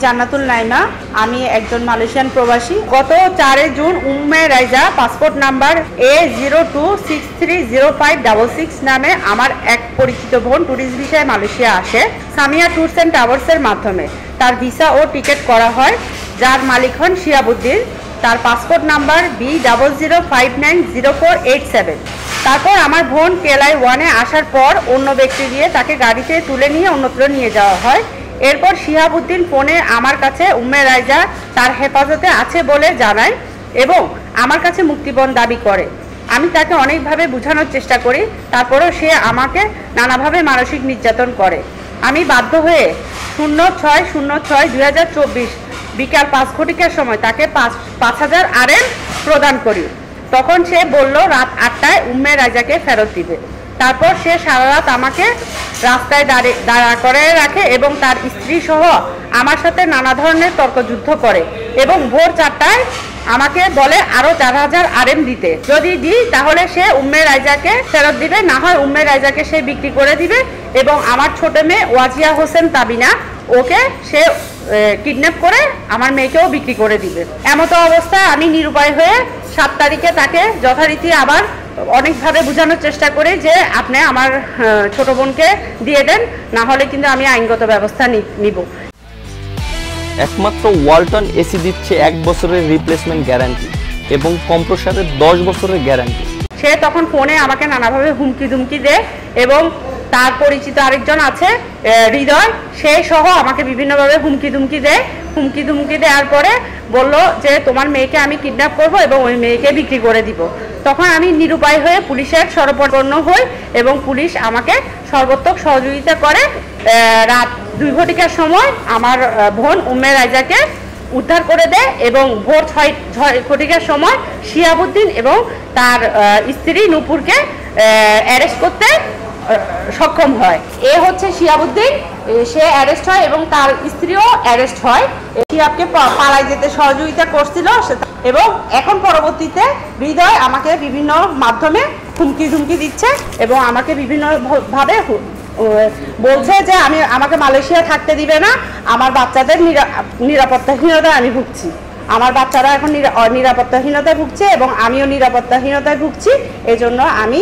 জান্নাতুল নাইমা, আমি একজন মালয়েশিয়ান প্রবাসী। গত 4 জুন Umme Raiza passport number A02630566 নামে আমার এক পরিচিত বোন ট্যুরিস্ট ভিসায় মালয়েশিয়া আসে। সামিয়া ট্যুরস অ্যান্ড ট্রাভেলসের মাধ্যমে তার ভিসা ও টিকিট করা হয়, যার মালিক হন শিহাবুদ্দিন। তার পাসপোর্ট নাম্বার B00590487। তারপর আমার বোন কেলাই 1-এ আসার পর অন্য ব্যক্তি দিয়ে তাকে গাড়িতে তুলে নিয়ে অন্যত্র নিয়ে যাওয়া হয়। এরপর শিহাবুদ্দিন ফোনে আমার কাছে উম্মে রাইজা তার হেফাজতে আছে বলে জানায় এবং আমার কাছে মুক্তিপণ দাবি করে। আমি তাকে অনেকভাবে বোঝানোর চেষ্টা করি, তারপরেও সে আমাকে নানাভাবে মানসিক নির্যাতন করে। আমি বাধ্য হয়ে 06/06/2024 বিকাল 5 ঘটিকার সময় তাকে 5000 RM প্রদান করি। তখন সে বলল রাত 8টায় উম্মে রাইজাকে ফেরত দিবে। তারপর সে সারা রাত আমাকে রাস্তায় দাঁড়া করে রাখে এবং তার স্ত্রী সহ আমার সাথে নানা ধরনের তর্কযুদ্ধ করে এবং ভোর 4টায় আমাকে বলে আরও 4000 RM দিতে। যদি দিই তাহলে সে উম্মে রাইজাকে ফেরত দিবে, না হয় উম্মে রাইজাকে সে বিক্রি করে দিবে এবং আমার ছোট মেয়ে ওয়াজিয়া হোসেন তাবিনা ওকে সে কিডন্যাপ করে আমার মেয়েকেও বিক্রি করে দিবে। এমতো অবস্থায় আমি নিরুপায় হয়ে 7 তারিখে তাকে যথারীতি আবার অনেকভাবে বোঝানোর চেষ্টা করি যে আপনি আমার ছোট বোনকে দিয়ে দেন, না হলে কিন্তু আমি আইনগত ব্যবস্থা নিব। একমাত্র ওয়ালটন এসি দিচ্ছে 1 বছরের রিপ্লেসমেন্ট গ্যারান্টি এবং কম্প্রেসারের 10 বছরের গ্যারান্টি। সে তখন ফোনে আমাকে নানাভাবে হুমকি ধুমকি দেয় এবং তার পরিচিত আরেকজন আছে হৃদয়, সে সহ আমাকে বিভিন্নভাবে হুমকি ধুমকি দেওয়ার পরে বলল যে তোমার মেয়েকে আমি কিডন্যাপ করব এবং ওই মেয়েকে বিক্রি করে দিব। তখন আমি নিরুপায় হয়ে পুলিশের শরণাপন্ন হই এবং পুলিশ আমাকে সর্বোত্তক সহযোগিতা করে। রাত 2 ঘটিকার সময় আমার বোন উম্মে রাইজাকে উদ্ধার করে দেয় এবং ভোর 6 ঘটিকার সময় শিহাবুদ্দিন এবং তার স্ত্রী নূপুরকে অ্যারেস্ট করতে সক্ষম হয়। এ হচ্ছে শিহাবুদ্দিন, সে অ্যারেস্ট হয় এবং তার স্ত্রীও অ্যারেস্ট হয়। শিহাবকে পালায় যেতে সহযোগিতা করছিল এবং এখন পরবর্তীতে হৃদয় আমাকে বিভিন্ন মাধ্যমে হুমকি ধুমকি দিচ্ছে এবং আমাকে বিভিন্নভাবে বলছে যে আমাকে মালয়েশিয়া থাকতে দিবে না, আমার বাচ্চাদের নিরাপত্তাহীনতায় আমি ভুগছি, আমার বাচ্চারা এখন নিরাপত্তাহীনতায় ভুগছে এবং আমিও নিরাপত্তাহীনতায় ভুগছি। এজন্য আমি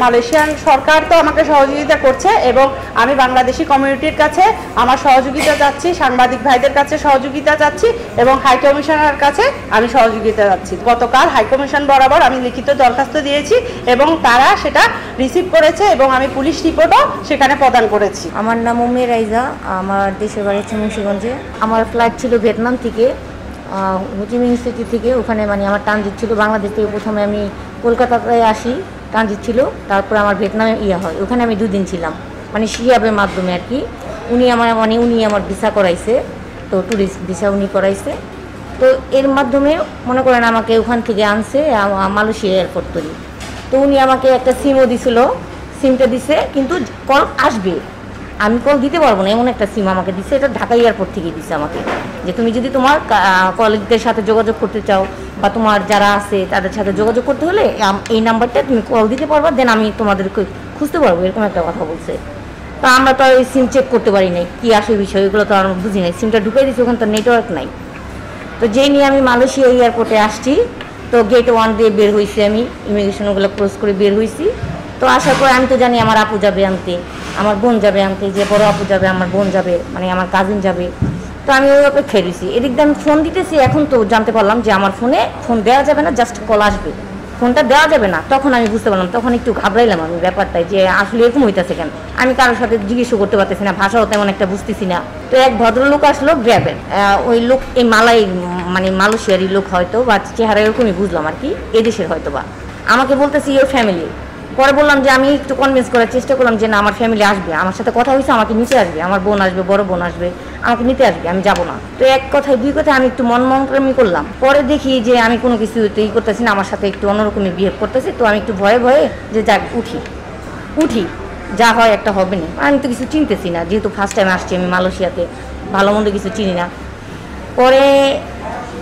মালয়েশিয়ান সরকার তো আমাকে সহযোগিতা করছে এবং আমি বাংলাদেশি কমিউনিটির কাছে আমার সহযোগিতা চাচ্ছি, সাংবাদিক ভাইদের কাছে সহযোগিতা চাচ্ছি এবং হাইকমিশনার কাছে আমি সহযোগিতা চাচ্ছি। গতকাল হাইকমিশন বরাবর আমি লিখিত দরখাস্ত দিয়েছি এবং তারা সেটা রিসিভ করেছে এবং আমি পুলিশ রিপোর্টও সেখানে প্রদান করেছি। আমার নাম উম্মে রাইজা, আমার দেশের বাড়ি হচ্ছে মুন্সিগঞ্জে। আমার ফ্লাইট ছিল ভিয়েতনাম থেকে, হোচিমিন সিটি থেকে, ওখানে মানে আমার ট্রানজিট ছিল। বাংলাদেশ থেকে প্রথমে আমি কলকাতাতে আসি, ট্রানজিট ছিল, তারপরে আমার ভিয়েতনামে হয়, ওখানে আমি 2 দিন ছিলাম, মানে শিহাবের মাধ্যমে আর কি। উনি আমার ভিসা করাইছে, তো ট্যুরিস্ট ভিসা উনি করাইছে। তো এর মাধ্যমে মনে করেন আমাকে ওখান থেকে আনছে মালয়েশিয়া এয়ারপোর্ট তৈরি। তো উনি আমাকে একটা সিমও দিছিল, সিমটা দিছে কিন্তু কল আসবে, আমি কল দিতে পারবো না এমন একটা সিম আমাকে দিছে। এটা ঢাকা এয়ারপোর্ট থেকে দিছে আমাকে, যে তুমি যদি তোমার কলিগদের সাথে যোগাযোগ করতে চাও বা তোমার যারা আছে তাদের সাথে যোগাযোগ করতে হলে এই নাম্বারটা তুমি কল দিতে পারবা, দেন আমি তোমাদেরকে খুঁজতে পারবো, এরকম একটা কথা বলছে। তো আমরা তো এই সিম চেক করতে পারি নাই কী আসে বিষয়, এগুলো তো আমরা বুঝি নাই। সিমটা ঢুকে দিচ্ছি, ওখানে তো নেটওয়ার্ক নাই। তো যেই নিয়ে আমি মালয়েশিয়া এয়ারপোর্টে আসছি, তো গেট 1 দিয়ে বের হয়েছি, আমি ইমিগ্রেশন ওগুলো ক্রস করে বের হয়েছি। তো আসার পর আমি তো জানি আমার আপু যাবে আনতে, আমার বোন যাবে আনতে, যে বড় আপু যাবে, আমার বোন যাবে, মানে আমার কাজিন যাবে। তো আমি ওই অপেক্ষায় রয়েছি। এদিক দিয়ে আমি ফোন দিতেছি, এখন তো জানতে পারলাম যে আমার ফোনে ফোন দেওয়া যাবে না, জাস্ট কল আসবে, ফোনটা দেওয়া যাবে না। তখন আমি বুঝতে পারলাম, তখন একটু ঘাবড়াইলাম আমি ব্যাপারটায়, যে আসলে এরকম হইতেছে কেন। আমি কারোর সাথে জিজ্ঞেসও করতে পারতেছি না, ভাষাও তেমন একটা বুঝতেছি না। তো এক ভদ্রলোক আসলো গ্র্যাবের, ওই লোক এই মানে মালয়েশিয়ারই লোক হয়তো, বা চেহারা এরকমই বুঝলাম আর কি, এদেশের হয়তো বা। আমাকে বলতেছি ইওর ফ্যামিলি। পরে বললাম যে আমি একটু কনভিন্স করার চেষ্টা করলাম যে না, আমার ফ্যামিলি আসবে, আমার সাথে কথা হয়েছে, আমাকে নিতে আসবে, আমার বোন আসবে, বড় বোন আসবে, আমাকে নিতে আসবে, আমি যাবো না। তো 1 কথায় 2 কথায় আমি একটু মনমন্ত্রমি করলাম। পরে দেখি যে আমি কোনো কিছু করতেছি না, আমার সাথে একটু অন্যরকমই বিহেভ করতেছি। তো আমি একটু ভয়ে যে যাক উঠি, যা হয় একটা হবে না। আমি তো কিছু চিনতেছি না, যেহেতু ফার্স্ট টাইম আসছি আমি মালয়েশিয়াতে, ভালো মন্দ কিছু চিনি না। পরে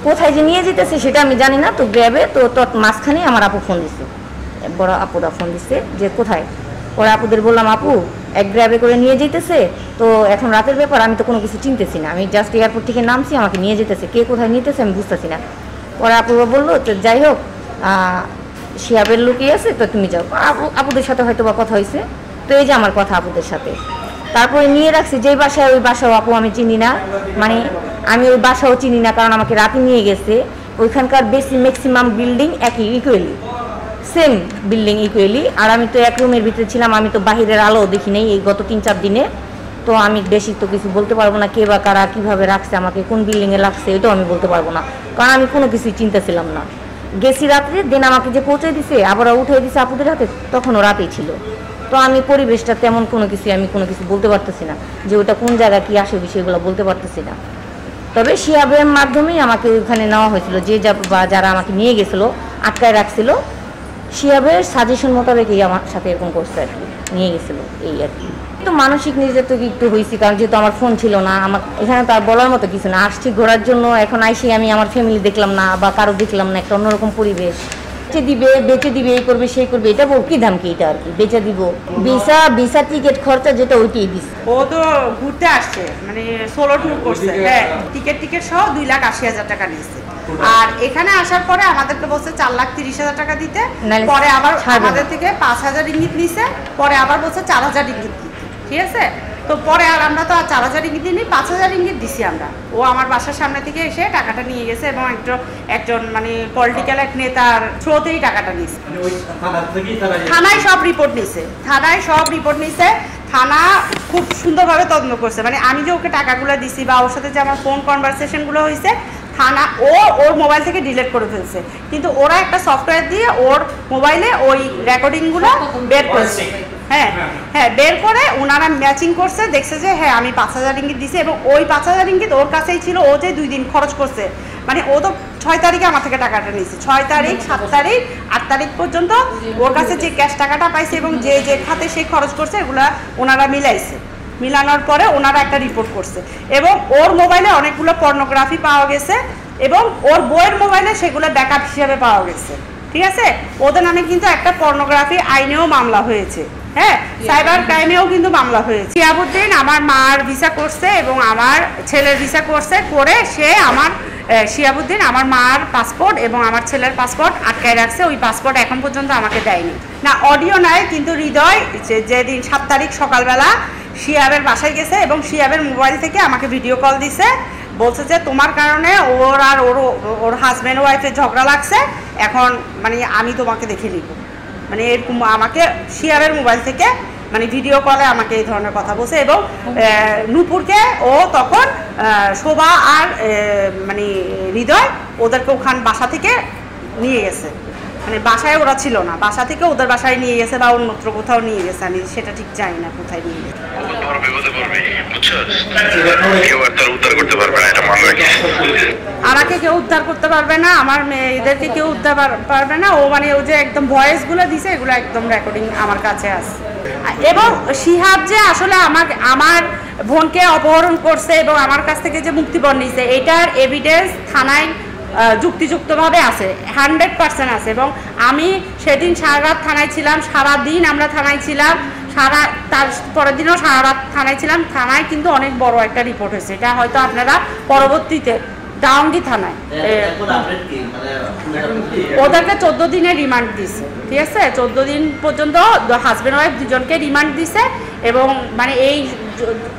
কোথায় যে নিয়ে যেতেছে সেটা আমি জানি না। তো গ্র্যাবে তো মাঝখানে আমার আপু ফোন দিচ্ছে, বড় আপুরা ফোন দিচ্ছে যে কোথায়। পরে আপুদের বললাম আপু এক গ্র্যাবে করে নিয়ে যেতেছে। তো এখন রাতের ব্যাপার, আমি তো কোনো কিছু চিনতেছি না, আমি জাস্ট এয়ারপোর্ট থেকে নামছি, আমাকে নিয়ে যেতেছে, কে কোথায় নিতেছে আমি বুঝতেছি না। পরে আপুরা বললো তো যাই হোক শিহাবের লোকই আছে, তো তুমি যাও। আপুদের সাথে হয়তো বা কথা হয়েছে, তো এই যে আমার কথা আপুদের সাথে। তারপরে নিয়ে রাখছি যেই বাসায়, ওই বাসাও আপু আমি চিনি না, মানে আমি ওই বাসাও চিনি না, কারণ আমাকে রাতে নিয়ে গেছে। ওইখানকার বেশি ম্যাক্সিমাম বিল্ডিং একই, ইকুয়ালি সেম বিল্ডিং ইকুয়ালি। আর আমি তো এক রুমের ভিতরে ছিলাম, আমি তো বাহিরের আলো দেখি নেই এই গত 3-4 দিনে। তো আমি বেশি তো কিছু বলতে পারবো না, কে বা কারা কীভাবে রাখছে আমাকে, কোন বিল্ডিংয়ে রাখছে, এটাও আমি বলতে পারবো না, কারণ আমি কোনো কিছুই চিন্তাছিলাম না। গেছি রাত্রে, দিন আমাকে যে পৌঁছে দিছে আবার উঠে দিছে আপুদের হাতে, তখনও রাতেই ছিল। তো আমি পরিবেশটা তেমন কোনো কিছু বলতে পারতেছি না, যে ওটা কোন জায়গা কী আসে বিষয়গুলো বলতে পারতেছি না। তবে শিহাবের মাধ্যমেই আমাকে ওইখানে নেওয়া হয়েছিল, যে বা যারা আমাকে নিয়ে গেছিলো আটকায় রাখছিল, শিহাবের সাজেশন মোতাবেকই আমার সাথে এরকম করছে আর কি, নিয়ে গেছিলো এই আর কি। তো মানসিক নির্যাতন একটু হয়েছি, কারণ যেহেতু আমার ফোন ছিল না, আমার এখানে তো আর বলার মতো কিছু না। আসছি ঘোরার জন্য, এখন আইসি আমি আমার ফ্যামিলি দেখলাম না বা কারো দেখলাম না, একটা অন্যরকম পরিবেশ। বেচে দিবে, এই করবে সেই করবে, এটা বল কি দাম কি, এটা আর কি বেচে দিব। ভিসা টিকিট খরচা যেটা ওইটাই দিস। ও তো ঘুরতে আসছে, মানে সোলো ট্যুর করছে, হ্যাঁ টিকিট সহ 2,80,000 টাকা নিয়েছে। আর এখানে আসার পরে আমাদেরকে বলছে 4,30,000 টাকা দিতে, পরে আবার আমাদের থেকে 5,000 রিঙ্গিত নিছে, পরে আবার বলছে 4,000 রিঙ্গিত দিতে, ঠিক আছে। তো পরে আর আমরা তো আর 4,000 রিঙ্গিত দিইনি, 5,000 রিঙ্গিত দিছি আমরা। ও আমার বাসার সামনে থেকে এসে টাকাটা নিয়ে গেছে, এবং একজন মানে পলিটিক্যাল এক নেতার থ্রোতেই টাকাটা নিয়েছে। থানায় সব রিপোর্ট নিছে, থানা খুব সুন্দরভাবে তদন্ত করছে। মানে আমি যে ওকে টাকাগুলো দিছি বা ওর সাথে যে আমার ফোন কনভারসেশনগুলো হয়েছে, থানা ওর মোবাইল থেকে ডিলিট করে ফেলছে, কিন্তু ওরা একটা সফটওয়্যার দিয়ে ওর মোবাইলে ওই রেকর্ডিংগুলো বের করেছে। হ্যাঁ বের করে ওনারা ম্যাচিং করছে, দেখছে যে হ্যাঁ আমি 5,000 রিঙ্গিত দিছি, এবং ওই 5,000 রিঙ্গিত ওর কাছেই ছিল। ও যে 2 দিন খরচ করছে, মানে ও তো 6 তারিখে আমার থেকে টাকাটা নিয়েছে, 6 তারিখ 7 তারিখ 8 তারিখ পর্যন্ত ওর কাছে যে ক্যাশ টাকাটা পাইছে এবং যে খাতে সে খরচ করছে, এগুলা ওনারা মিলানোর পরে ওনারা একটা রিপোর্ট করছে। এবং ওর মোবাইলে অনেকগুলো পর্নোগ্রাফি পাওয়া গেছে, এবং ওর বইয়ের মোবাইলে সেগুলো ব্যাকআপ হিসাবে পাওয়া গেছে, ঠিক আছে। ওদের নামে কিন্তু একটা পর্নোগ্রাফি আইনেও মামলা হয়েছে, হ্যাঁ সাইবার ক্রাইমেও কিন্তু মামলা হয়েছে। শিহাবুদ্দিন আমার মার ভিসা করছে এবং আমার ছেলের ভিসা করছে, করে সে শিহাবুদ্দিন আমার মার পাসপোর্ট এবং আমার ছেলের পাসপোর্ট আটকায় রাখছে। ওই পাসপোর্ট এখন পর্যন্ত আমাকে দেয়নি। না অডিও নাই, কিন্তু হৃদয় যেদিন 7 তারিখ সকালবেলা শিহাবের বাসায় গেছে এবং শিহাবের মোবাইল থেকে আমাকে ভিডিও কল দিছে, বলছে যে তোমার কারণে ওর আর ওর হাজব্যান্ড ওয়াইফের ঝগড়া লাগছে, এখন মানে আমি তোমাকে দেখে নিব, মানে এরকম আমাকে শিহাবের মোবাইল থেকে মানে ভিডিও কলে আমাকে এই ধরনের কথা বলছে। এবং নূপুরকে ও তখন শোভা আর মানে হৃদয় ওদেরকে ওখান বাসা থেকে নিয়ে গেছে, মানে বাসায় ওরা ছিল না, বাসা থেকে ওদের বাসায় নিয়ে গেছে বা অন্যত্র কোথাও নিয়ে গেছে, আমি সেটা ঠিক জানি না কোথায় নিয়ে গেছে। আমাকে কেউ উদ্ধার করতে পারবে না, আমার মেয়েদেরকে কেউ উদ্ধার পারবে না। ও মানে ও যে একদম ভয়েসগুলো দিছে, এগুলো একদম রেকর্ডিং আমার কাছে আছে। এবং শিহাব যে আসলে আমার বোনকে অপহরণ করছে এবং আমার কাছ থেকে যে মুক্তিপণ নিছে, এটার এভিডেন্স থানায় যুক্তিযুক্তভাবে আছে, 100% আছে। এবং আমি সেদিন সারা রাত থানায় ছিলাম, সারাদিন আমরা থানায় ছিলাম, তার পরের দিনও সারা রাত থানায় ছিলাম। থানায় কিন্তু অনেক বড় একটা রিপোর্ট হয়েছে, এটা হয়তো আপনারা পরবর্তীতে ডাউনগি থানায় ওদেরকে 14 দিনের রিমান্ড দিছে, ঠিক আছে। 14 দিন পর্যন্ত হাজব্যান্ড ওয়াইফ দুজনকে রিমান্ড দিছে। এবং মানে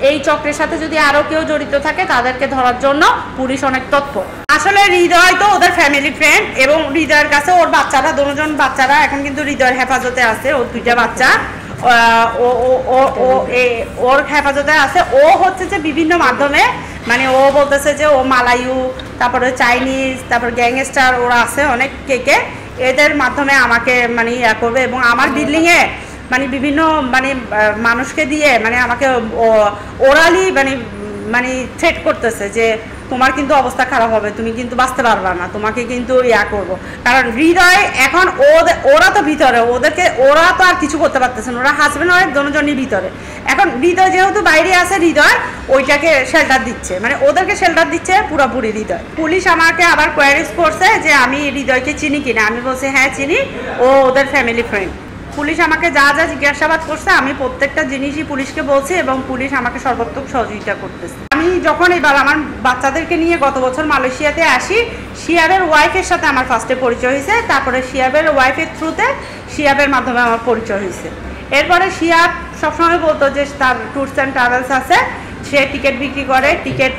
এই চক্রের সাথে যদি আরো কেউ জড়িত থাকে তাদেরকে ধরার জন্য পুলিশ অনেক তৎপর। আসলে হৃদয় তো ওদের ফ্যামিলি ফ্রেন্ড, এবং হৃদয়ের কাছে ওর বাচ্চারা, দুজন বাচ্চারা এখন কিন্তু হৃদয়ের হেফাজতে আছে, ওর 2টা বাচ্চা ওর হেফাজতে আছে। ও হচ্ছে যে বিভিন্ন মাধ্যমে মানে ও বলতেছে যে ও মালায়ু, তারপরে চাইনিজ, তারপর গ্যাংস্টার ওরা আছে অনেক কে এদের মাধ্যমে আমাকে মানে ইয়া করবে। এবং আমার বিল্ডিংয়ে মানে বিভিন্ন মানে মানুষকে দিয়ে মানে আমাকে ওরালি মানে থ্রেট করতেছে যে তোমার কিন্তু অবস্থা খারাপ হবে, তুমি কিন্তু বাঁচতে পারবা না, তোমাকে কিন্তু ইয়া করবো। কারণ হৃদয় এখন ওরা তো ভিতরে, ওরা তো আর কিছু করতে পারতেছে না, ওরা হাজব্যান্ড ওয়াইফ দুজনই ভিতরে। এখন হৃদয় যেহেতু বাইরে আছে, হৃদয় ওইটাকে শেল্টার দিচ্ছে, মানে ওদেরকে শেল্টার দিচ্ছে পুরোপুরি হৃদয়। পুলিশ আমাকে আবার কোয়ারিজ করছে যে আমি হৃদয়কে চিনি কিনা, আমি বলছি হ্যাঁ চিনি, ও ওদের ফ্যামিলি ফ্রেন্ড। পুলিশ আমাকে যা যা জিজ্ঞাসাবাদ করছে আমি প্রত্যেকটা জিনিসই পুলিশকে বলছি এবং পুলিশ আমাকে সর্বাত্মক সহযোগিতা করতেছে। আমি যখন এবার আমার বাচ্চাদেরকে নিয়ে গত বছর মালয়েশিয়াতে আসি, শিহাবের ওয়াইফের সাথে আমার ফার্স্টে পরিচয় হয়েছে, তারপরে শিহাবের ওয়াইফের থ্রুতে শিহাবের মাধ্যমে আমার পরিচয় হয়েছে। এরপরে শিহাব সবসময় বলতো যে তার ট্যুরস অ্যান্ড ট্রাভেলস আছে, সে টিকিট বিক্রি করে, টিকিট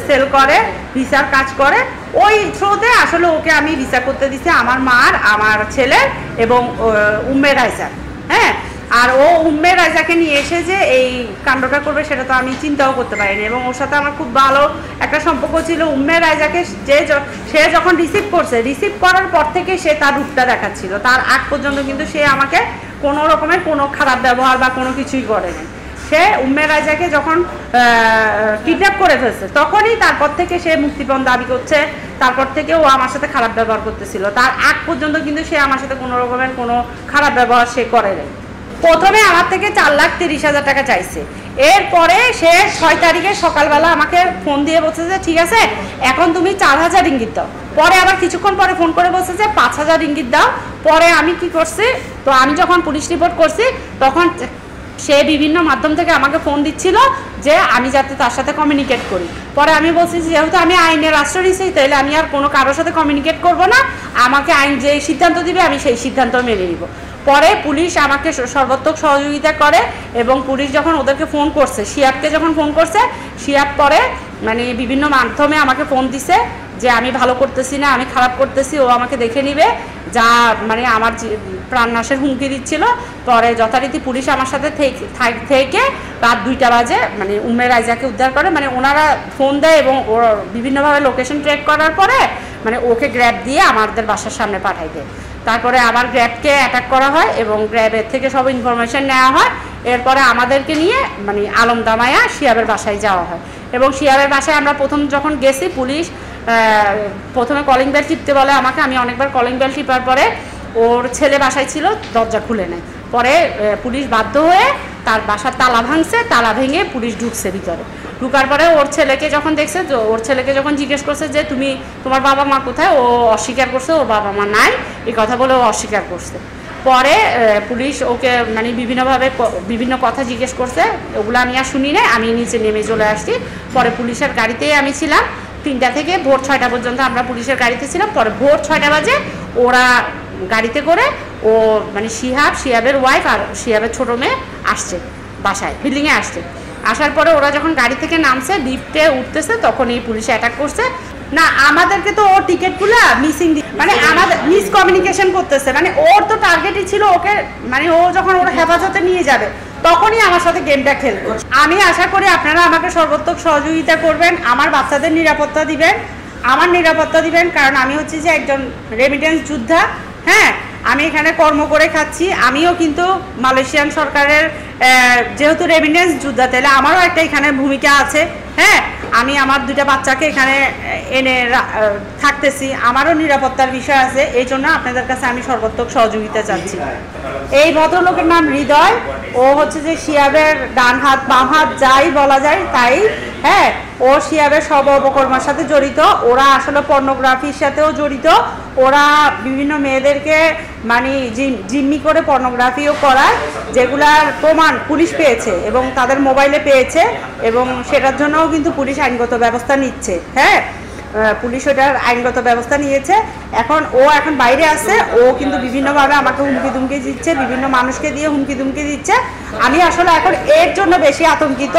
সেল করে, ভিসার কাজ করে। ওই থ্রুতে আসলে ওকে আমি ভিসা করতে দিছি আমার মার, আমার ছেলের এবং উম্মে রাইজার। হ্যাঁ, আর ও উম্মে রাইজাকে নিয়ে এসে যে এই কাণ্ডটা করবে সেটা তো আমি চিন্তাও করতে পারিনি এবং ওর সাথে আমার খুব ভালো একটা সম্পর্ক ছিল। উম্মে রাইজাকে সে যখন রিসিভ করার পর থেকে সে তার রূপটা দেখাচ্ছিল, তার আগ পর্যন্ত কিন্তু সে আমাকে কোনো রকমের কোনো খারাপ ব্যবহার বা কোনো কিছুই করেনি। সে উম্মে রাইজাকে যখন কিডন্যাপ করে ফেলছে তখনই তারপর থেকে সে মুক্তিপণ দাবি করছে, তারপর থেকে ও আমার সাথে খারাপ ব্যবহার করতেছিল। তার আগ পর্যন্ত কিন্তু সে আমার সাথে কোনো রকমের কোনো খারাপ ব্যবহার সে করে নাই। প্রথমে আমার থেকে 4,30,000 টাকা চাইছে, এরপরে সে 6 তারিখে সকালবেলা আমাকে ফোন দিয়ে বলছে যে ঠিক আছে এখন তুমি 4,000 রিঙ্গিত দাও। পরে আবার কিছুক্ষণ পরে ফোন করে বলছে যে 5,000 রিঙ্গিত দাও। পরে আমি কি করছি, তো আমি যখন পুলিশ রিপোর্ট করছি তখন সে বিভিন্ন মাধ্যম থেকে আমাকে ফোন দিচ্ছিল যে আমি যাতে তার সাথে কমিউনিকেট করি। পরে আমি বলছি যেহেতু আমি আইনের আশ্রয় নিয়েছি তাহলে আমি আর কোনো কারোর সাথে কমিউনিকেট করব না, আমাকে আইন যে সিদ্ধান্ত দিবে আমি সেই সিদ্ধান্ত মেনে নিব। পরে পুলিশ আমাকে সর্বাত্মক সহযোগিতা করে এবং পুলিশ যখন ওদেরকে ফোন করছে, শিহাবকে যখন ফোন করছে, শিহাব পরে মানে বিভিন্ন মাধ্যমে আমাকে ফোন দিছে যে আমি ভালো করতেছি না, আমি খারাপ করতেছি, ও আমাকে দেখে নিবে, যা মানে আমার প্রাণনাশের হুমকি দিচ্ছিল। পরে যথারীতি পুলিশ আমার সাথে থেকে রাত 2টা বাজে মানে উম্মে রাইজাকে উদ্ধার করে। মানে ওনারা ফোন দেয় এবং ওর বিভিন্নভাবে লোকেশন ট্র্যাক করার পরে মানে ওকে গ্র্যাব দিয়ে আমাদের বাসার সামনে পাঠাই দেয়। তারপরে আবার গ্র্যাবকে অ্যাটাক করা হয় এবং গ্র্যাবের থেকে সব ইনফরমেশন নেওয়া হয়। এরপরে আমাদেরকে নিয়ে মানে আলমদামায়া শিহাবের বাসায় যাওয়া হয় এবং শিহাবের বাসায় আমরা প্রথম যখন গেছি পুলিশ প্রথমে কলিং বেল টিপতে বলে আমাকে, আমি অনেকবার কলিং বেল টিপার পরে ওর ছেলে বাসায় ছিল, দরজা খুলে নেয়। পরে পুলিশ বাধ্য হয়ে তার বাসার তালা ভাঙছে, তালা ভেঙে পুলিশ ঢুকছে ভিতরে। ঢুকার পরে ওর ছেলেকে যখন দেখছে, তো ওর ছেলেকে যখন জিজ্ঞেস করছে যে তোমার বাবা মা কোথায়, ও অস্বীকার করছে ওর বাবা মা নাই, এই কথা বলে ও অস্বীকার করছে। পরে পুলিশ ওকে মানে বিভিন্নভাবে বিভিন্ন কথা জিজ্ঞেস করছে, ওগুলো আমি আর শুনি নাই, আমি নিচে নেমে চলে আসছি। পরে পুলিশের গাড়িতেই আমি ছিলাম 3টা থেকে ভোর 6টা পর্যন্ত আমরা পুলিশের গাড়িতে ছিলাম। পরে ভোর 6টা বাজে ওরা গাড়িতে করে ও মানে শিহাবের ওয়াইফ আর শিহাবের ছোটো মেয়ে আসছে বাসায়, বিল্ডিংয়ে আসছে। আসার পরে ওরা যখন গাড়ি থেকে নামছে, লিফটে উঠতেছে, তখন এই পুলিশে অ্যাটাক করছে। না আমাদেরকে তো ও টিকিটগুলো মিসিং মানে আমাদের মিসকমিউনিকেশন করতেছে, মানে ওর তো টার্গেটই ছিল ওকে মানে ও যখন ওর হেফাজতে নিয়ে যাবে তখনই আমার সাথে গেমটা খেলবে। আমি আশা করি আপনারা আমাকে সর্বাত্মক সহযোগিতা করবেন, আমার বাচ্চাদের নিরাপত্তা দিবেন, আমার নিরাপত্তা দিবেন, কারণ আমি হচ্ছে যে একজন রেমিটেন্স যোদ্ধা। হ্যাঁ, আমি এখানে কর্ম করে খাচ্ছি, আমিও কিন্তু মালয়েশিয়ান সরকারের যেহেতু রেমিটেন্স যোদ্ধা তাহলে আমারও একটা এখানে ভূমিকা আছে। হ্যাঁ, আমি আমার 2টা বাচ্চাকে এখানে এনে থাকতেছি, আমারও নিরাপত্তার বিষয় আছে, এই জন্য আপনাদের কাছে আমি সর্বাত্মক সহযোগিতা চাচ্ছি। এই ভদ্রলোকের নাম হৃদয়, ও হচ্ছে যে শিহাবের ডান হাত বাম হাত যাই বলা যায় তাই। হ্যাঁ, ও শিহাবের সব অপকর্মের সাথে জড়িত, ওরা আসলে পর্নোগ্রাফির সাথেও জড়িত, ওরা বিভিন্ন মেয়েদেরকে মানে জিম্মি করে পর্নোগ্রাফিও করায়, যেগুলার প্রমাণ পুলিশ পেয়েছে এবং তাদের মোবাইলে পেয়েছে এবং সেটার জন্যও কিন্তু পুলিশ আইনগত ব্যবস্থা নিচ্ছে। হ্যাঁ, পুলিশ ওটার আইনগত ব্যবস্থা নিয়েছে। এখন বাইরে আছে, ও কিন্তু বিভিন্নভাবে আমাকে হুমকি দুমকি দিচ্ছে, বিভিন্ন মানুষকে দিয়ে হুমকি দুমকি দিচ্ছে। আমি আসলে এখন এর জন্য বেশি আতঙ্কিত,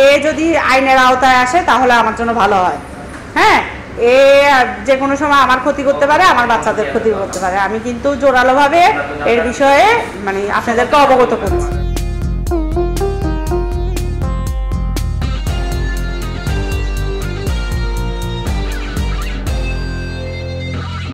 এ যদি আইনের আওতায় আসে তাহলে আমার জন্য ভালো হয়। হ্যাঁ, এ যে কোনো সময় আমার ক্ষতি করতে পারে, আমার বাচ্চাদের ক্ষতি করতে পারে। আমি কিন্তু জোরালোভাবে এর বিষয়ে মানে আপনাদেরকে অবগত করছি।